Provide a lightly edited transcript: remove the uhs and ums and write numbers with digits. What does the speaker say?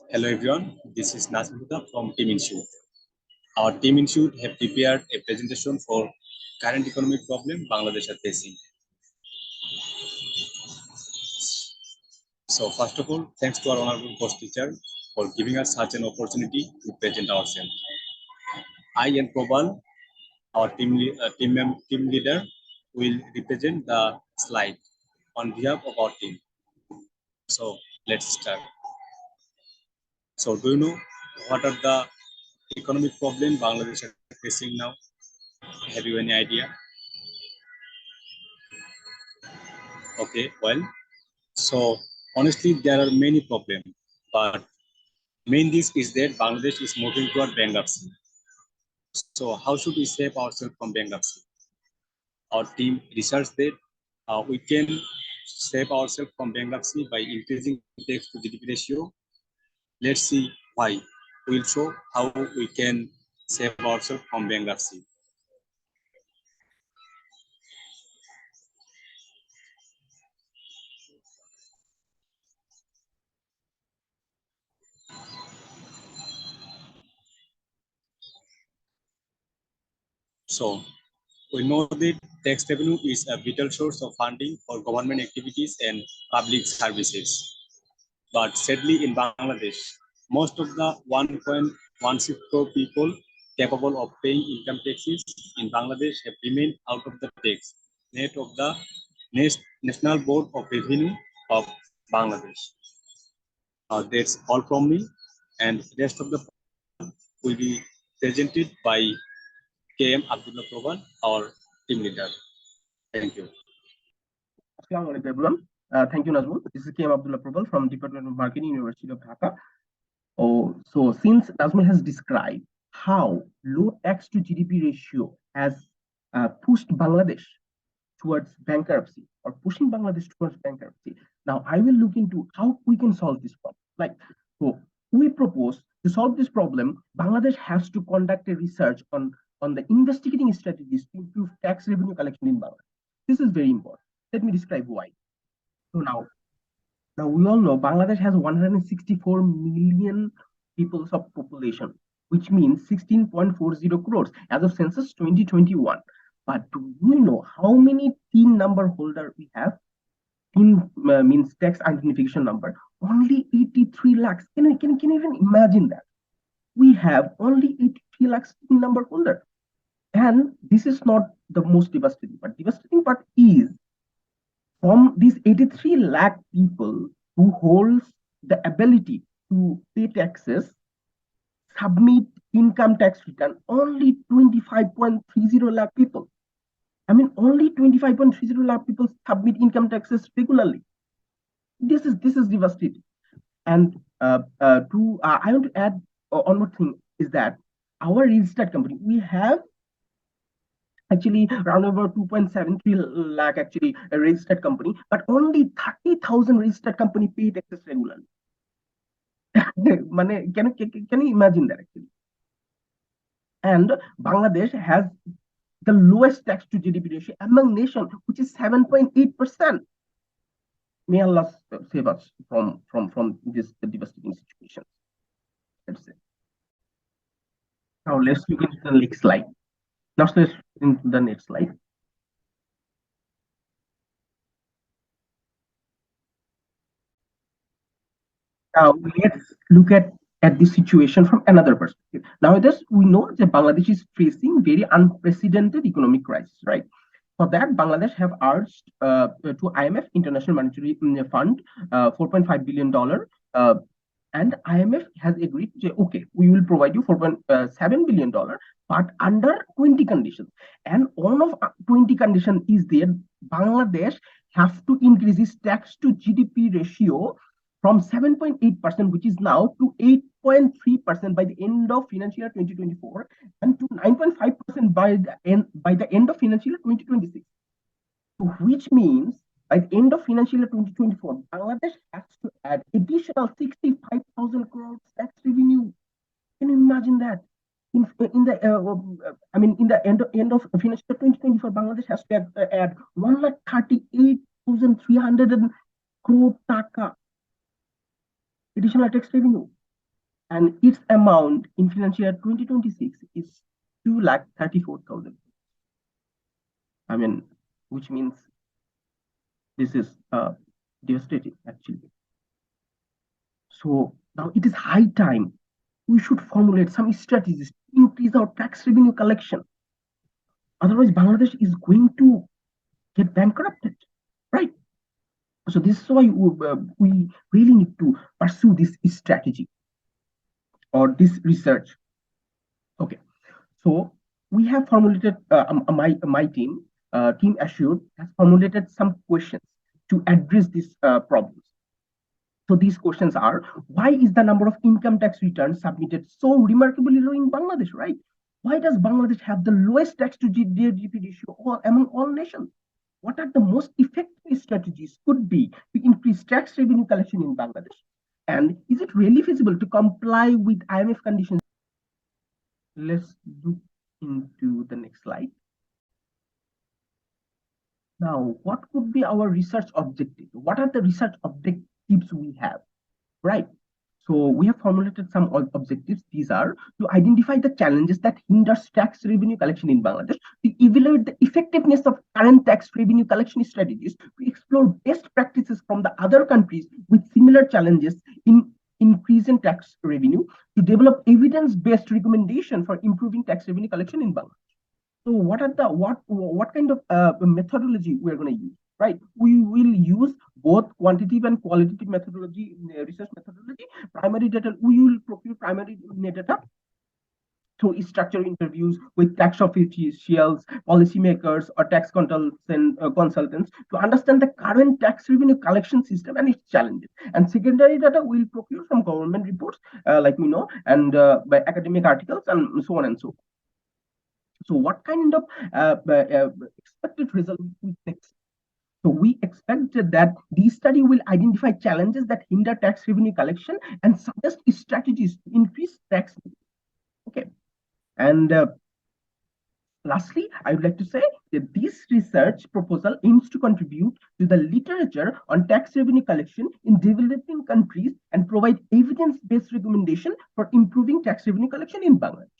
Hello everyone, this is Nazmuda from Team Institute. Our Team Institute have prepared a presentation for current economic problem Bangladesh are facing. So first of all, thanks to our honorable host teacher for giving us such an opportunity to present ourselves. I and Probal, our team leader, will represent the slide on behalf of our team. So let's start. So do you know what are the economic problem Bangladesh are facing now? Have you any idea? Okay, well, so honestly, there are many problems, but main risk is that Bangladesh is moving toward bankruptcy. So how should we save ourselves from bankruptcy? Our team researched that we can save ourselves from bankruptcy by increasing tax to GDP ratio. Let's see why. We'll show how we can save ourselves from bankruptcy. So we know that tax revenue is a vital source of funding for government activities and public services. But sadly, in Bangladesh, most of the 1.16 crore people capable of paying income taxes in Bangladesh have remained out of the tax net of the National Board of Revenue of Bangladesh. That's all from me, and rest of the will be presented by K.M.Abdullah Probal, our team leader. Thank you. Assalamu alaikum everyone. Thank you, Nazmul. This is K.M.Abdullah Probal from Department of Marketing, University of Dhaka. So since Nazmul has described how low tax to GDP ratio has pushed Bangladesh towards bankruptcy or pushing Bangladesh towards bankruptcy, now I will look into how we can solve this problem. So we propose to solve this problem, Bangladesh has to conduct a research on the investigating strategies to improve tax revenue collection in Bangladesh. This is very important. Let me describe why. So now we all know Bangladesh has 164 million people of population, which means 16.40 crores as of census 2021. But do you know how many TIN number holder we have? TIN means tax identification number. Only 83 lakhs. Can you even imagine that? We have only 83 lakhs TIN number holder. And this is not the most devastating part. Devastating part is from these 83 lakh people who holds the ability to pay taxes, submit income tax return, only 25.30 lakh people. I mean, only 25.30 lakh people submit income taxes regularly. This is devastating. And I want to add one more thing is that our registered company, we have actually around about 2.73 lakh actually a registered company, but only 30,000 registered company pay taxes regularly. Can you imagine that actually? And Bangladesh has the lowest tax to GDP ratio among nation, which is 7.8%. May Allah save us from this devastating situation. Let's say. Now let's look into the next slide. Now let's into the next slide. Now let's look at this situation from another perspective. Nowadays, we know that Bangladesh is facing very unprecedented economic crisis, right? For that, Bangladesh have urged to IMF, International Monetary Fund, $4.5 billion. And IMF has agreed to say, okay, we will provide you $4.7 billion, but under 20 conditions. And one of 20 conditions is there, Bangladesh have to increase its tax to GDP ratio from 7.8%, which is now, to 8.3% by the end of financial year 2024, and to 9.5% by the end of financial year 2026. Which means by the end of financial year 2024, Bangladesh has to add additional 65,000 crores tax revenue. Can you imagine that? In the end of financial year 2024, Bangladesh has to add 138,300 crore taka additional tax revenue. and its amount in financial year 2026 is 2,34,000. I mean, which means this is devastating actually. So now it is high time we should formulate some strategies to increase our tax revenue collection. Otherwise, Bangladesh is going to get bankrupted, right? So this is why we really need to pursue this strategy or this research. Okay, so we have formulated my team, Team Assured, has formulated some questions to address these problems. So these questions are: why is the number of income tax returns submitted so remarkably low in Bangladesh, right? Why does Bangladesh have the lowest tax to GDP ratio among all nations? What are the most effective strategies could be to increase tax revenue collection in Bangladesh? And is it really feasible to comply with IMF conditions? Let's look into the next slide. Now, what could be our research objective? What are the research objectives we have, right? So we have formulated some objectives. These are to identify the challenges that hinders tax revenue collection in Bangladesh, to evaluate the effectiveness of current tax revenue collection strategies, to explore best practices from the other countries with similar challenges in increasing tax revenue, to develop evidence-based recommendation for improving tax revenue collection in Bangladesh. So what are the what kind of methodology we are going to use? Right, we will use both quantitative and qualitative methodology, research methodology. Primary data, we will procure primary data through structured interviews with tax officials, policymakers, or tax consultants to understand the current tax revenue collection system and its challenges. And secondary data we will procure from government reports, like we know, and by academic articles, and so on and so forth. So what kind of expected result we expect? So we expect that the study will identify challenges that hinder tax revenue collection and suggest strategies to increase tax. Okay, and lastly, I would like to say that this research proposal aims to contribute to the literature on tax revenue collection in developing countries and provide evidence-based recommendation for improving tax revenue collection in Bangladesh.